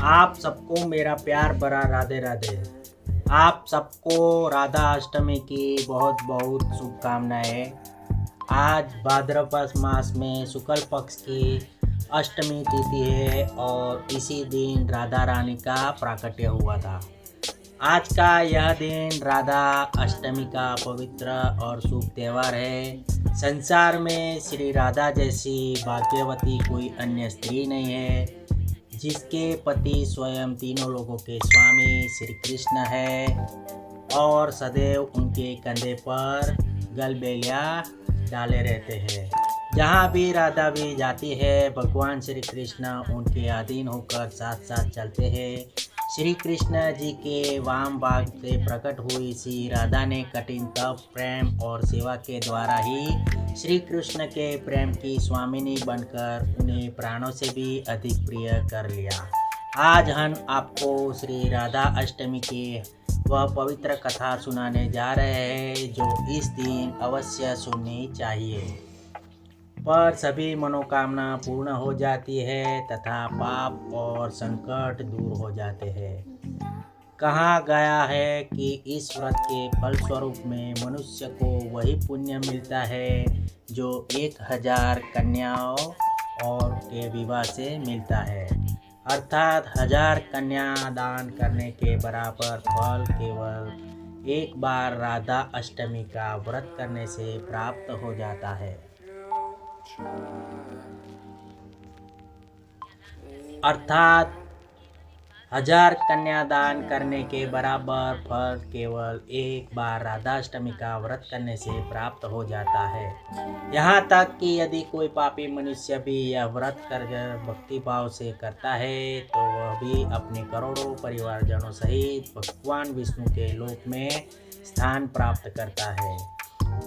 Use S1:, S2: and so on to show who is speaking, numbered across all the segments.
S1: आप सबको मेरा प्यार भरा राधे राधे। आप सबको राधा अष्टमी की बहुत बहुत शुभकामनाएं। आज भाद्रपद मास में शुक्ल पक्ष की अष्टमी तिथि है और इसी दिन राधा रानी का प्राकट्य हुआ था। आज का यह दिन राधा अष्टमी का पवित्र और शुभ त्यौहार है। संसार में श्री राधा जैसी भाग्यवती कोई अन्य स्त्री नहीं है, जिसके पति स्वयं तीनों लोगों के स्वामी श्री कृष्ण है और सदैव उनके कंधे पर गलबेलिया डाले रहते हैं। जहाँ भी राधा भी जाती है, भगवान श्री कृष्ण उनके अधीन होकर साथ साथ चलते हैं। श्री कृष्ण जी के वाम भाग से प्रकट हुई श्री राधा ने कठिन तप, प्रेम और सेवा के द्वारा ही श्री कृष्ण के प्रेम की स्वामिनी बनकर उन्हें प्राणों से भी अधिक प्रिय कर लिया। आज हम आपको श्री राधा अष्टमी की वह पवित्र कथा सुनाने जा रहे हैं जो इस दिन अवश्य सुननी चाहिए, पर सभी मनोकामना पूर्ण हो जाती है तथा पाप और संकट दूर हो जाते हैं। कहा गया है कि इस व्रत के फलस्वरूप में मनुष्य को वही पुण्य मिलता है जो 1000 कन्याओं और के विवाह से मिलता है, अर्थात 1000 कन्या दान करने के बराबर फल केवल एक बार राधा अष्टमी का व्रत करने से प्राप्त हो जाता है। अर्थात 1000 कन्यादान करने के बराबर फल केवल एक बार राधाष्टमी का व्रत करने से प्राप्त हो जाता है। यहाँ तक कि यदि कोई पापी मनुष्य भी यह व्रत कर भक्ति भाव से करता है तो वह भी अपने करोड़ों परिवारजनों सहित भगवान विष्णु के लोक में स्थान प्राप्त करता है।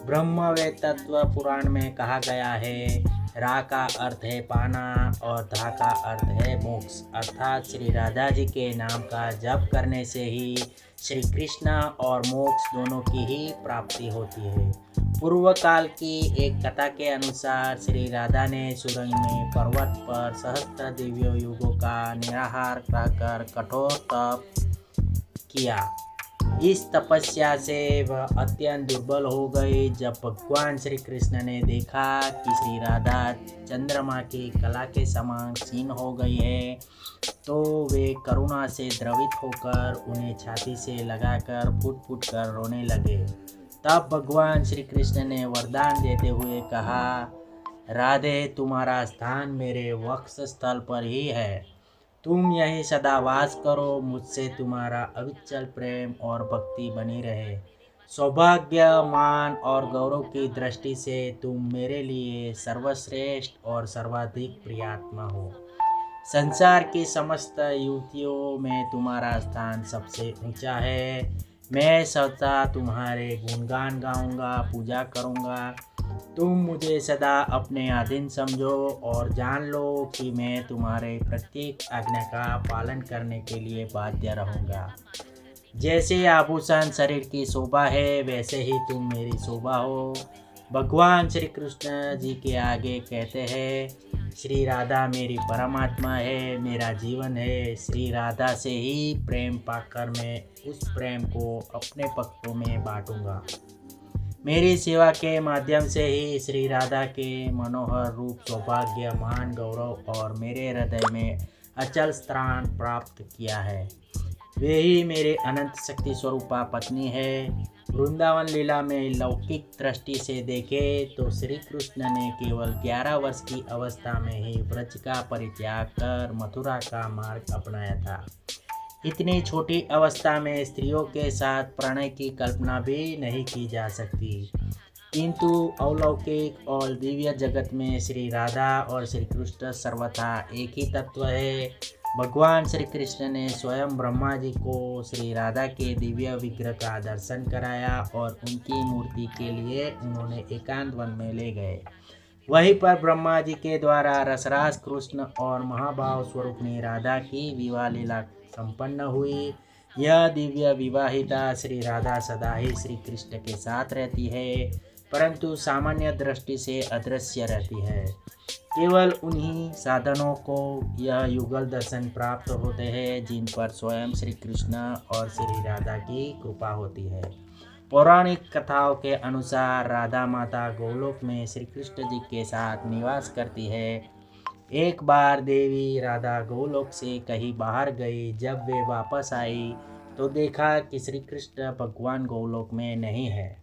S1: ब्रह्मवेद तत्व पुराण में कहा गया है, रा का अर्थ है पाना और धा का अर्थ है मोक्ष, अर्थात श्री राधा जी के नाम का जप करने से ही श्री कृष्ण और मोक्ष दोनों की ही प्राप्ति होती है। पूर्व काल की एक कथा के अनुसार श्री राधा ने सुरंग में पर्वत पर सहस्त्र दिव्य युगों का निराहार रहकर कठोर तप किया। इस तपस्या से वह अत्यंत दुर्बल हो गई। जब भगवान श्री कृष्ण ने देखा कि श्री राधा चंद्रमा की कला के समान क्षीण हो गई है तो वे करुणा से द्रवित होकर उन्हें छाती से लगाकर फूट फूट कर रोने लगे। तब भगवान श्री कृष्ण ने वरदान देते हुए कहा, राधे तुम्हारा स्थान मेरे वक्ष स्थल पर ही है, तुम यही सदा वास करो, मुझसे तुम्हारा अविचल प्रेम और भक्ति बनी रहे। सौभाग्य, मान और गौरव की दृष्टि से तुम मेरे लिए सर्वश्रेष्ठ और सर्वाधिक प्रियात्मा हो। संसार की समस्त युवतियों में तुम्हारा स्थान सबसे ऊंचा है। मैं सदा तुम्हारे गुणगान गाऊंगा, पूजा करूंगा। तुम मुझे सदा अपने अधीन समझो और जान लो कि मैं तुम्हारे प्रत्येक आज्ञा का पालन करने के लिए बाध्य रहूँगा। जैसे आभूषण शरीर की शोभा है, वैसे ही तुम मेरी शोभा हो। भगवान श्री कृष्ण जी के आगे कहते हैं, श्री राधा मेरी परमात्मा है, मेरा जीवन है। श्री राधा से ही प्रेम पाकर मैं उस प्रेम को अपने भक्तों में बांटूंगा। मेरी सेवा के माध्यम से ही श्री राधा के मनोहर रूप, सौभाग्य, मान, गौरव और मेरे हृदय में अचल स्थान प्राप्त किया है। वे ही मेरे अनंत शक्ति स्वरूपा पत्नी है। वृंदावन लीला में लौकिक दृष्टि से देखे तो श्री कृष्ण ने केवल 11 वर्ष की अवस्था में ही ब्रज का परित्याग कर मथुरा का मार्ग अपनाया था। इतनी छोटी अवस्था में स्त्रियों के साथ प्रणय की कल्पना भी नहीं की जा सकती, किंतु अलौकिक और दिव्य जगत में श्री राधा और श्री कृष्ण सर्वथा एक ही तत्व है। भगवान श्री कृष्ण ने स्वयं ब्रह्मा जी को श्री राधा के दिव्य विग्रह का दर्शन कराया और उनकी मूर्ति के लिए उन्होंने एकांत वन में ले गए। वहीं पर ब्रह्मा जी के द्वारा रसराज कृष्ण और महाभाव स्वरूपनी राधा की विवाह लीला संपन्न हुई। यह दिव्य विवाहिता श्री राधा सदा ही श्री कृष्ण के साथ रहती है, परंतु सामान्य दृष्टि से अदृश्य रहती है। केवल उन्हीं साधनों को यह युगल दर्शन प्राप्त होते हैं जिन पर स्वयं श्री कृष्ण और श्री राधा की कृपा होती है। पौराणिक कथाओं के अनुसार राधा माता गोलोक में श्री कृष्ण जी के साथ निवास करती है। एक बार देवी राधा गोलोक से कहीं बाहर गई। जब वे वापस आई तो देखा कि श्री कृष्ण भगवान गोलोक में नहीं है।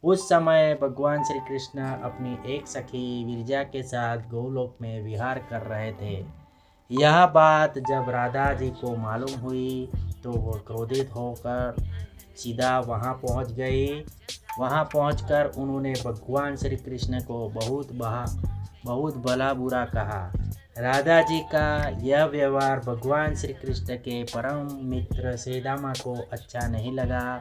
S1: उस समय भगवान श्री कृष्ण अपनी एक सखी विरजा के साथ गोलोक में विहार कर रहे थे। यह बात जब राधा जी को मालूम हुई तो वो क्रोधित होकर सीधा वहां पहुंच गई। वहां पहुंचकर उन्होंने भगवान श्री कृष्ण को बहुत भला बुरा कहा। राधा जी का यह व्यवहार भगवान श्री कृष्ण के परम मित्र श्रीदामा को अच्छा नहीं लगा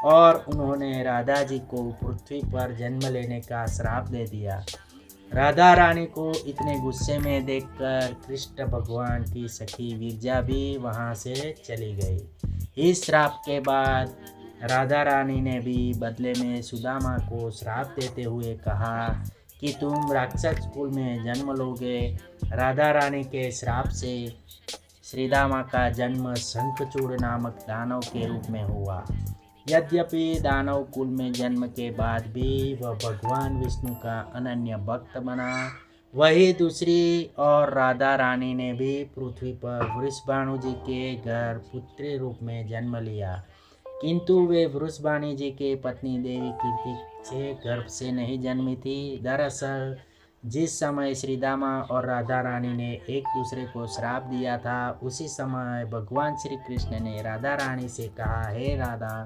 S1: और उन्होंने राधा जी को पृथ्वी पर जन्म लेने का श्राप दे दिया। राधा रानी को इतने गुस्से में देखकर कृष्ण भगवान की सखी विरजा भी वहां से चली गई। इस श्राप के बाद राधा रानी ने भी बदले में सुदामा को श्राप देते हुए कहा कि तुम राक्षस कुल में जन्म लोगे। राधा रानी के श्राप से श्रीदामा का जन्म शंखचूड़ नामक दानव के रूप में हुआ। यद्यपि दानव कुल में जन्म के बाद भी वह भगवान विष्णु का अनन्य भक्त बना। वही दूसरी और राधा रानी ने भी पृथ्वी पर वृषभानु जी के घर पुत्री रूप में जन्म लिया, किंतु वे वृषभानु जी के पत्नी देवी कीर्ति से गर्भ से नहीं जन्मी थी। दरअसल जिस समय श्रीदामा और राधा रानी ने एक दूसरे को श्राप दिया था, उसी समय भगवान श्री कृष्ण ने राधा रानी से कहा, हे राधा,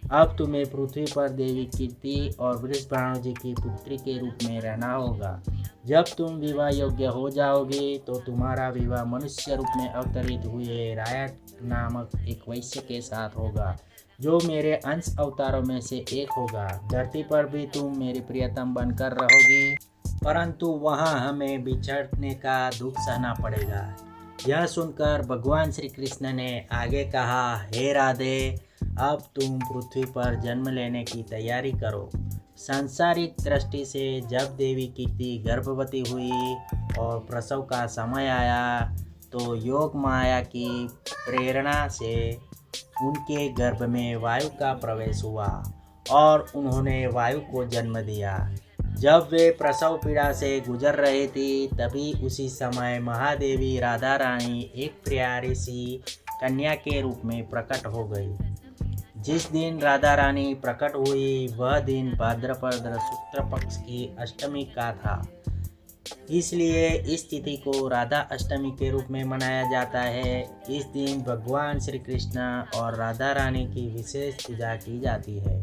S1: अब तुम्हें पृथ्वी पर देवी कीर्ति और वृषभानु जी की पुत्री के रूप में रहना होगा। जब तुम विवाह योग्य हो जाओगे तो तुम्हारा विवाह मनुष्य रूप में अवतरित हुए रायट नामक एक वैश्य के साथ होगा, जो मेरे अंश अवतारों में से एक होगा। धरती पर भी तुम मेरी प्रियतम बनकर रहोगी, परंतु वहाँ हमें बिछड़ने का दुख सहना पड़ेगा। यह सुनकर भगवान श्री कृष्ण ने आगे कहा, हे राधे, अब तुम पृथ्वी पर जन्म लेने की तैयारी करो। सांसारिक दृष्टि से जब देवी कीर्ति गर्भवती हुई और प्रसव का समय आया तो योग माया की प्रेरणा से उनके गर्भ में वायु का प्रवेश हुआ और उन्होंने वायु को जन्म दिया। जब वे प्रसव पीड़ा से गुजर रही थी, तभी उसी समय महादेवी राधा रानी एक प्यारी सी कन्या के रूप में प्रकट हो गई। जिस दिन राधा रानी प्रकट हुई वह दिन भाद्रपद शुक्ल पक्ष की अष्टमी का था, इसलिए इस तिथि को राधा अष्टमी के रूप में मनाया जाता है। इस दिन भगवान श्री कृष्ण और राधा रानी की विशेष पूजा की जाती है।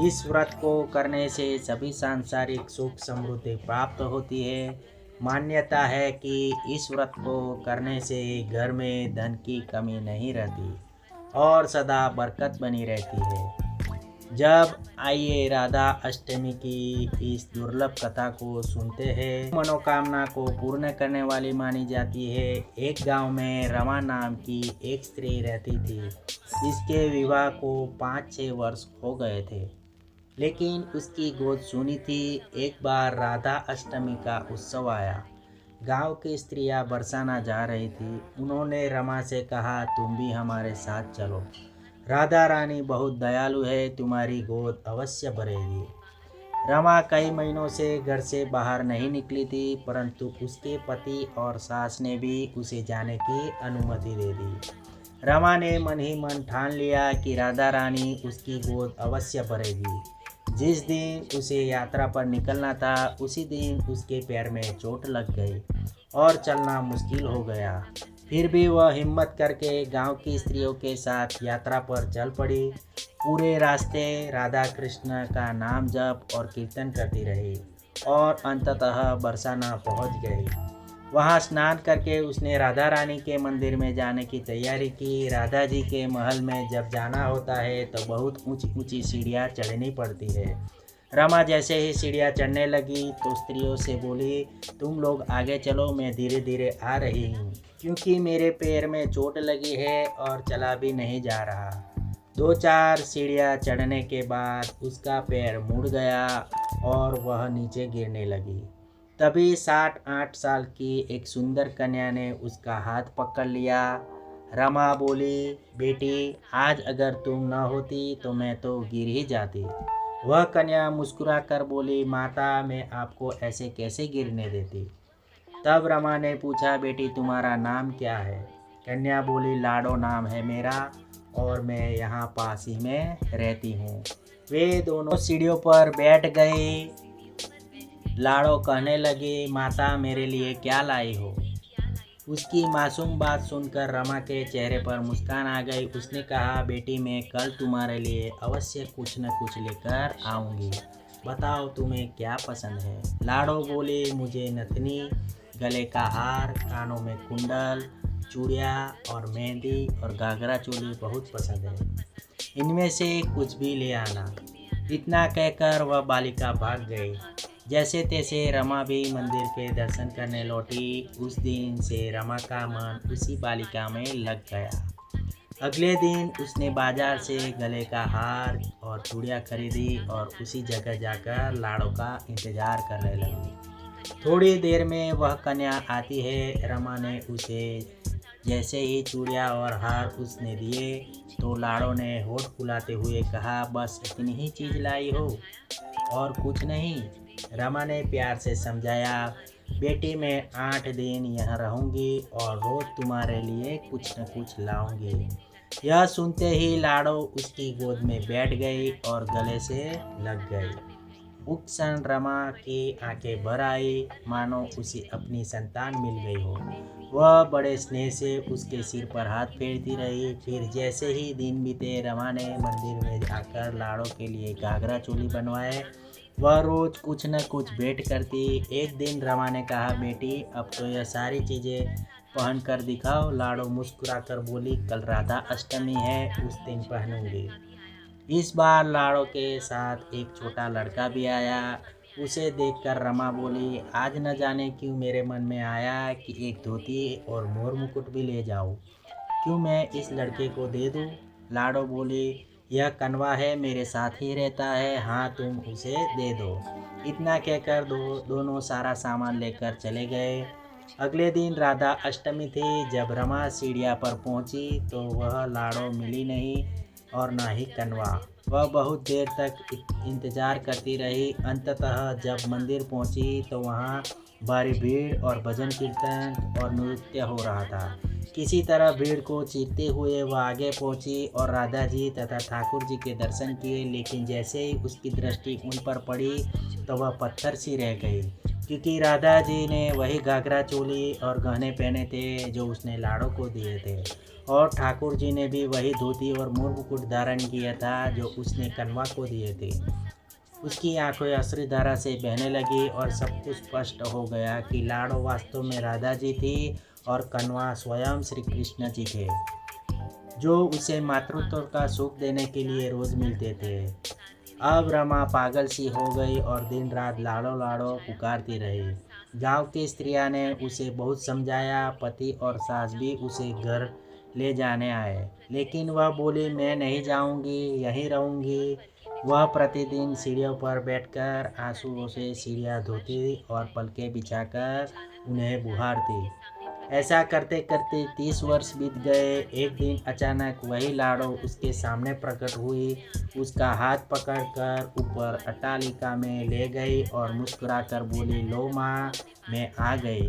S1: इस व्रत को करने से सभी सांसारिक सुख समृद्धि प्राप्त होती है। मान्यता है कि इस व्रत को करने से घर में धन की कमी नहीं रहती और सदा बरकत बनी रहती है। जब आइए राधा अष्टमी की इस दुर्लभ कथा को सुनते हैं। मनोकामना को पूर्ण करने वाली मानी जाती है। एक गांव में रमा नाम की एक स्त्री रहती थी। इसके विवाह को 5-6 वर्ष हो गए थे, लेकिन उसकी गोद सूनी थी। एक बार राधा अष्टमी का उत्सव आया। गांव की स्त्रियां बरसाना जा रही थी। उन्होंने रमा से कहा, तुम भी हमारे साथ चलो। राधा रानी बहुत दयालु है, तुम्हारी गोद अवश्य भरेगी। रमा कई महीनों से घर से बाहर नहीं निकली थी, परंतु उसके पति और सास ने भी उसे जाने की अनुमति दे दी। रमा ने मन ही मन ठान लिया कि राधा रानी उसकी गोद अवश्य भरेगी। जिस दिन उसे यात्रा पर निकलना था, उसी दिन उसके पैर में चोट लग गई और चलना मुश्किल हो गया। फिर भी वह हिम्मत करके गांव की स्त्रियों के साथ यात्रा पर चल पड़ी। पूरे रास्ते राधा कृष्ण का नाम जप और कीर्तन करती रही और अंततः बरसाना पहुंच गई। वहां स्नान करके उसने राधा रानी के मंदिर में जाने की तैयारी की। राधा जी के महल में जब जाना होता है तो बहुत ऊंची ऊंची सीढ़ियाँ चढ़नी पड़ती है। रमा जैसे ही सीढ़ियाँ चढ़ने लगी तो स्त्रियों से बोली, तुम लोग आगे चलो, मैं धीरे धीरे आ रही हूँ, क्योंकि मेरे पैर में चोट लगी है और चला भी नहीं जा रहा। 2-4 सीढ़ियाँ चढ़ने के बाद उसका पैर मुड़ गया और वह नीचे गिरने लगी। तभी 7-8 साल की एक सुंदर कन्या ने उसका हाथ पकड़ लिया। रमा बोली, बेटी आज अगर तुम न होती तो मैं तो गिर ही जाती। वह कन्या मुस्कुराकर बोली, माता मैं आपको ऐसे कैसे गिरने देती। तब रमा ने पूछा, बेटी तुम्हारा नाम क्या है। कन्या बोली, लाडो नाम है मेरा और मैं यहाँ पास ही में रहती हूँ। वे दोनों सीढ़ियों पर बैठ गए। लाडो कहने लगी, माता मेरे लिए क्या लाई हो। उसकी मासूम बात सुनकर रमा के चेहरे पर मुस्कान आ गई। उसने कहा, बेटी मैं कल तुम्हारे लिए अवश्य कुछ न कुछ लेकर आऊँगी। बताओ तुम्हें क्या पसंद है। लाडो बोले, मुझे नथनी, गले का हार, कानों में कुंडल, चूड़िया और मेहंदी और घाघरा चोली बहुत पसंद है। इनमें से कुछ भी ले आना। इतना कहकर वह बालिका भाग गई। जैसे तैसे रमा भी मंदिर के दर्शन करने लौटी। उस दिन से रमा का मन उसी बालिका में लग गया। अगले दिन उसने बाजार से गले का हार और चूड़ियाँ खरीदी और उसी जगह जाकर लाड़ो का इंतजार करने लगी। थोड़ी देर में वह कन्या आती है। रमा ने उसे जैसे ही चूड़ियाँ और हार उसने दिए तो लाड़ो ने होठ फुलाते हुए कहा, बस इतनी ही चीज़ लाई हो और कुछ नहीं। रमा ने प्यार से समझाया, बेटी मैं 8 दिन यहाँ रहूँगी और रोज़ तुम्हारे लिए कुछ न कुछ लाऊंगी। यह सुनते ही लाड़ो उसकी गोद में बैठ गई और गले से लग गई। उस क्षण रमा की आंखें भर आई, मानो उसे अपनी संतान मिल गई हो। वह बड़े स्नेह से उसके सिर पर हाथ फेरती रही। फिर जैसे ही दिन बीते रमा ने मंदिर में जाकर लाड़ो के लिए घाघरा चोली बनवाए। वह रोज कुछ न कुछ भेंट करती। एक दिन रमा ने कहा, बेटी अब तो यह सारी चीज़ें पहन कर दिखाओ। लाड़ो मुस्कुराकर बोली, कल राधा अष्टमी है, उस दिन पहनूंगी। इस बार लाड़ो के साथ एक छोटा लड़का भी आया। उसे देखकर रमा बोली, आज न जाने क्यों मेरे मन में आया कि एक धोती और मोर मुकुट भी ले जाऊं। क्यों मैं इस लड़के को दे दूं। लाड़ो बोली, यह कनवा है, मेरे साथ ही रहता है, हाँ तुम उसे दे दो। इतना कहकर दोनों सारा सामान लेकर चले गए। अगले दिन राधा अष्टमी थी। जब रमा सीढ़िया पर पहुंची तो वह लाड़ो मिली नहीं और ना ही कनवा। वह बहुत देर तक इंतजार करती रही। अंततः जब मंदिर पहुंची तो वहां भारी भीड़ और भजन कीर्तन और नृत्य हो रहा था। किसी तरह भीड़ को चीरते हुए वह आगे पहुंची और राधा जी तथा ठाकुर जी के दर्शन किए। लेकिन जैसे ही उसकी दृष्टि उन पर पड़ी तो वह पत्थर सी रह गई, क्योंकि राधा जी ने वही घाघरा चोली और गहने पहने थे जो उसने लाड़ो को दिए थे, और ठाकुर जी ने भी वही धोती और मोर मुकुट धारण किया था जो उसने कनवा को दिए थे। उसकी आंखें अश्रुधारा से बहने लगी और सब कुछ स्पष्ट हो गया कि लाड़ो वास्तव में राधा जी थी और कनवा स्वयं श्री कृष्ण जी थे, जो उसे मातृत्व का सुख देने के लिए रोज मिलते थे। अब रमा पागल सी हो गई और दिन रात लाड़ो लाड़ो पुकारती रही। गांव की स्त्रियां ने उसे बहुत समझाया। पति और सास भी उसे घर ले जाने आए, लेकिन वह बोली, मैं नहीं जाऊंगी, यहीं रहूंगी। वह प्रतिदिन सीढ़ियों पर बैठकर आंसुओं से सीढ़ियाँ धोती और पलके बिछाकर उन्हें बुहारती। ऐसा करते करते 30 वर्ष बीत गए। एक दिन अचानक वही लाड़ो उसके सामने प्रकट हुई। उसका हाथ पकड़कर ऊपर अट्टालिका में ले गई और मुस्कुराकर बोली, लो माँ, मैं आ गई,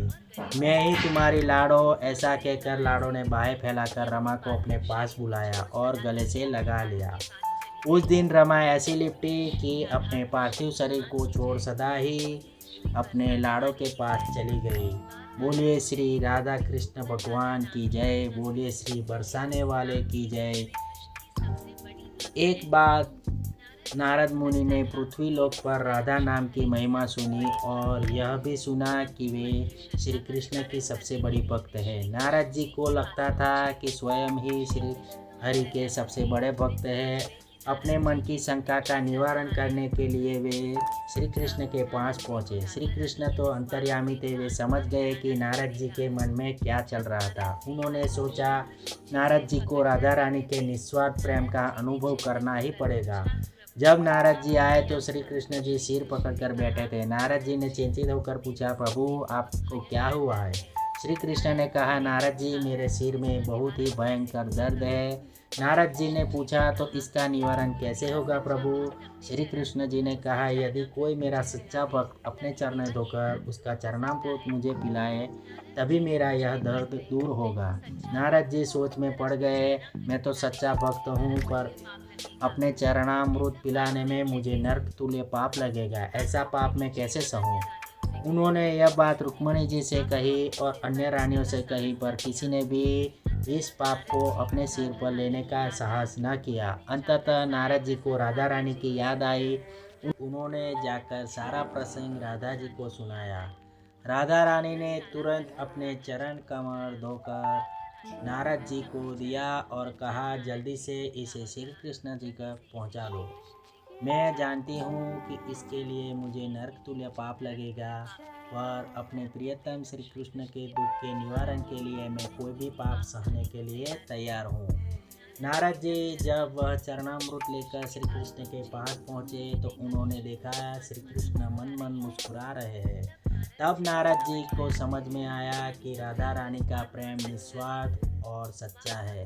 S1: मैं ही तुम्हारी लाड़ो। ऐसा कहकर लाड़ो ने बाहें फैलाकर रमा को अपने पास बुलाया और गले से लगा लिया। उस दिन रमा ऐसी लिपटी कि अपने पार्थिव शरीर को छोड़ सदा ही अपने लाड़ो के पास चली गई। बोलिए श्री राधा कृष्ण भगवान की जय। बोलिए श्री बरसाने वाले की जय। एक बार नारद मुनि ने पृथ्वी लोक पर राधा नाम की महिमा सुनी और यह भी सुना कि वे श्री कृष्ण की सबसे बड़ी भक्त है। नारद जी को लगता था कि स्वयं ही श्री हरि के सबसे बड़े भक्त है। अपने मन की शंका का निवारण करने के लिए वे श्री कृष्ण के पास पहुँचे। श्री कृष्ण तो अंतर्यामी थे, वे समझ गए कि नारद जी के मन में क्या चल रहा था। उन्होंने सोचा, नारद जी को राधा रानी के निस्वार्थ प्रेम का अनुभव करना ही पड़ेगा। जब नारद जी आए तो श्री कृष्ण जी सिर पकड़कर बैठे थे। नारद जी ने चिंतित होकर पूछा, प्रभु आपको क्या हुआ है? श्री कृष्ण ने कहा, नारद जी मेरे सिर में बहुत ही भयंकर दर्द है। नारद जी ने पूछा, तो इसका निवारण कैसे होगा प्रभु? श्री कृष्ण जी ने कहा, यदि कोई मेरा सच्चा भक्त अपने चरण धोकर उसका चरणामृत मुझे पिलाए तभी मेरा यह दर्द दूर होगा। नारद जी सोच में पड़ गए, मैं तो सच्चा भक्त हूँ, पर अपने चरणामृत पिलाने में मुझे नरक तुल्य पाप लगेगा। ऐसा पाप मैं कैसे सहूँ? उन्होंने यह बात रुक्मिणी जी से कही और अन्य रानियों से कही, पर किसी ने भी इस पाप को अपने सिर पर लेने का साहस न किया। अंततः नारद जी को राधा रानी की याद आई। उन्होंने जाकर सारा प्रसंग राधा जी को सुनाया। राधा रानी ने तुरंत अपने चरण कमर धोकर नारद जी को दिया और कहा, जल्दी से इसे श्री कृष्ण जी का पहुंचा दो। मैं जानती हूँ कि इसके लिए मुझे नरक तुल्य पाप लगेगा, पर अपने प्रियतम श्री कृष्ण के दुख के निवारण के लिए मैं कोई भी पाप सहने के लिए तैयार हूँ। नारद जी जब वह चरणामृत लेकर श्री कृष्ण के पास पहुँचे तो उन्होंने देखा श्री कृष्ण मन मन मुस्कुरा रहे हैं। तब नारद जी को समझ में आया कि राधा रानी का प्रेम निस्वार्थ और सच्चा है।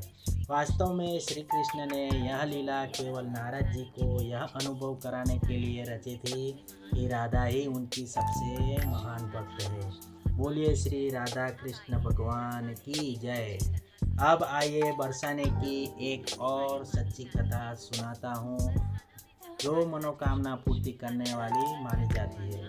S1: वास्तव में श्री कृष्ण ने यह लीला केवल नारद जी को यह अनुभव कराने के लिए रची थी कि राधा ही उनकी सबसे महान भक्त है। बोलिए श्री राधा कृष्ण भगवान की जय। अब आइए बरसाने की एक और सच्ची कथा सुनाता हूँ जो मनोकामना पूर्ति करने वाली मानी जाती है।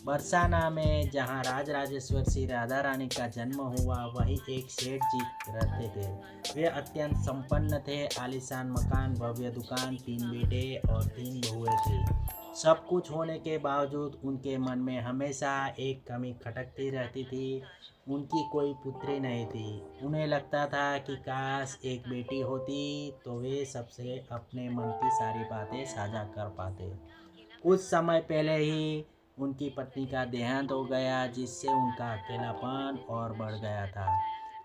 S1: बरसाना में जहाँ राजराजेश्वर श्री राधा रानी का जन्म हुआ, वहीं एक सेठ जी रहते थे। वे अत्यंत संपन्न थे। आलीशान मकान, भव्य दुकान, 3 बेटे और 3 बहुएं थी। सब कुछ होने के बावजूद उनके मन में हमेशा एक कमी खटकती रहती थी। उनकी कोई पुत्री नहीं थी। उन्हें लगता था कि काश एक बेटी होती तो वे सबसे अपने मन की सारी बातें साझा कर पाते। कुछ समय पहले ही उनकी पत्नी का देहांत हो गया, जिससे उनका अकेलापन और बढ़ गया था।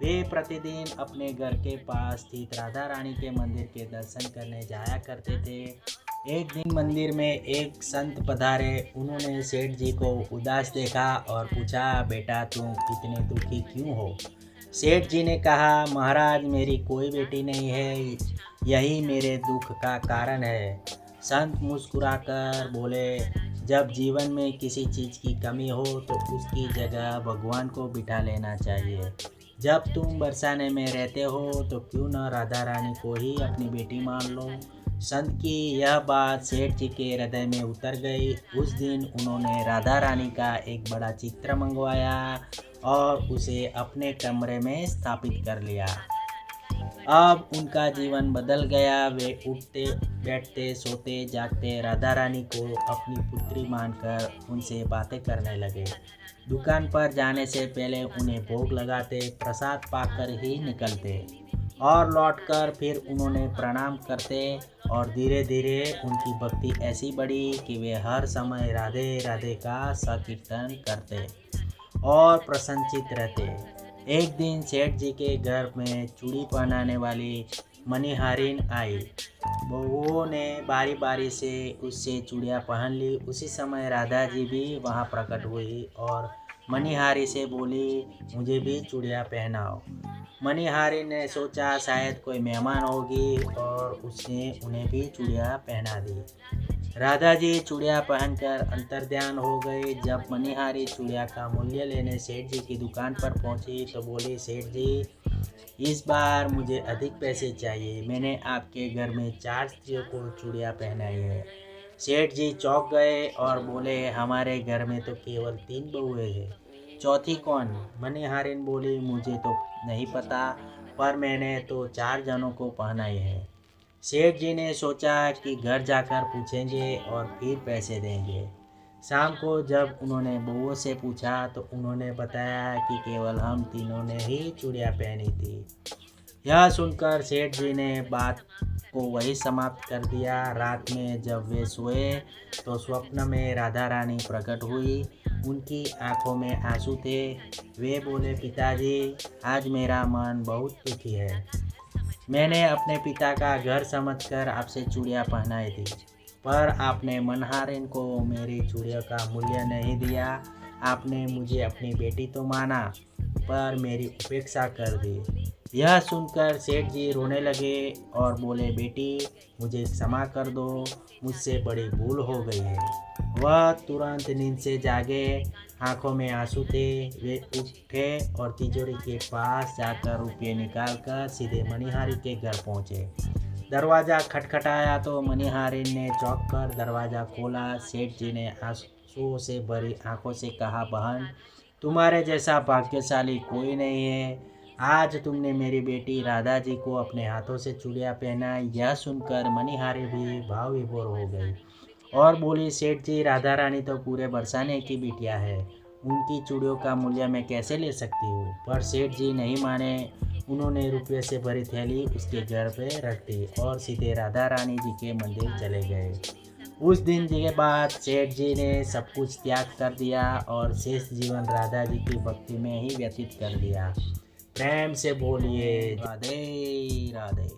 S1: वे प्रतिदिन अपने घर के पास स्थित राधा रानी के मंदिर के दर्शन करने जाया करते थे। एक दिन मंदिर में एक संत पधारे। उन्होंने सेठ जी को उदास देखा और पूछा, बेटा तुम इतने दुखी क्यों हो? सेठ जी ने कहा, महाराज मेरी कोई बेटी नहीं है, यही मेरे दुख का कारण है। संत मुस्कुराकर बोले, जब जीवन में किसी चीज़ की कमी हो तो उसकी जगह भगवान को बिठा लेना चाहिए। जब तुम बरसाने में रहते हो तो क्यों न राधा रानी को ही अपनी बेटी मान लो। संत की यह बात सेठ जी के हृदय में उतर गई। उस दिन उन्होंने राधा रानी का एक बड़ा चित्र मंगवाया और उसे अपने कमरे में स्थापित कर लिया। अब उनका जीवन बदल गया। वे उठते बैठते सोते जागते राधा रानी को अपनी पुत्री मानकर उनसे बातें करने लगे। दुकान पर जाने से पहले उन्हें भोग लगाते, प्रसाद पाकर ही निकलते और लौटकर फिर उन्होंने प्रणाम करते और धीरे धीरे उनकी भक्ति ऐसी बढ़ी कि वे हर समय राधे राधे का संकीर्तन करते और प्रसन्नचित रहते। एक दिन सेठ जी के घर में चूड़ी पहनाने वाली मणिहारिन आई। बहुओं ने बारी बारी से उससे चूड़ियाँ पहन ली। उसी समय राधा जी भी वहाँ प्रकट हुई और मणिहारी से बोली, मुझे भी चूड़ियाँ पहनाओ। मणिहारी ने सोचा शायद कोई मेहमान होगी और उसने उन्हें भी चूड़ियाँ पहना दी। राधा जी चूड़ियाँ पहनकर अंतर्ध्यान हो गई। जब मणिहारी चूड़ियाँ का मूल्य लेने सेठ जी की दुकान पर पहुंची तो बोली, सेठ जी इस बार मुझे अधिक पैसे चाहिए। मैंने आपके घर में 4 स्त्रियों को चूड़ियाँ पहनाई है। सेठ जी चौंक गए और बोले, हमारे घर में तो केवल 3 बहुएं हैं, चौथी कौन? मणिहारिन बोली, मुझे तो नहीं पता, पर मैंने तो 4 जनों को पहनाई है। सेठ जी ने सोचा कि घर जाकर पूछेंगे और फिर पैसे देंगे। शाम को जब उन्होंने बहुओं से पूछा तो उन्होंने बताया कि केवल हम तीनों ने ही चूड़ियाँ पहनी थी। यह सुनकर सेठ जी ने बात को वही समाप्त कर दिया। रात में जब वे सोए तो स्वप्न में राधा रानी प्रकट हुई। उनकी आंखों में आंसू थे। वे बोले, पिताजी आज मेरा मन बहुत दुखी है। मैंने अपने पिता का घर समझकर आपसे चूड़ियाँ पहनाई थी, पर आपने मनहारिन को मेरी चूड़ियों का मूल्य नहीं दिया। आपने मुझे अपनी बेटी तो माना, पर मेरी उपेक्षा कर दी। यह सुनकर सेठ जी रोने लगे और बोले, बेटी मुझे क्षमा कर दो, मुझसे बड़ी भूल हो गई है। वह तुरंत नींद से जागे, आंखों में आंसू थे। वे उठे और तिजोरी के पास जाकर रुपये निकालकर सीधे मणिहारी के घर पहुंचे। दरवाज़ा खटखटाया तो मणिहारिन ने चौंक कर दरवाज़ा खोला। सेठ जी ने आंसुओं से भरी आंखों से कहा, बहन तुम्हारे जैसा भाग्यशाली कोई नहीं है। आज तुमने मेरी बेटी राधा जी को अपने हाथों से चूड़ियाँ पहनाई। यह सुनकर मणिहारी भी भाव विभोर हो गई और बोली, सेठ जी राधा रानी तो पूरे बरसाने की बिटिया है, उनकी चूड़ियों का मूल्य मैं कैसे ले सकती हूँ। पर सेठ जी नहीं माने। उन्होंने रुपये से भरी थैली उसके घर पे रख दी और सीधे राधा रानी जी के मंदिर चले गए। उस दिन के बाद सेठ जी ने सब कुछ त्याग कर दिया और शेष जीवन राधा जी की भक्ति में ही व्यतीत कर दिया। प्रेम से बोलिए राधे राधे।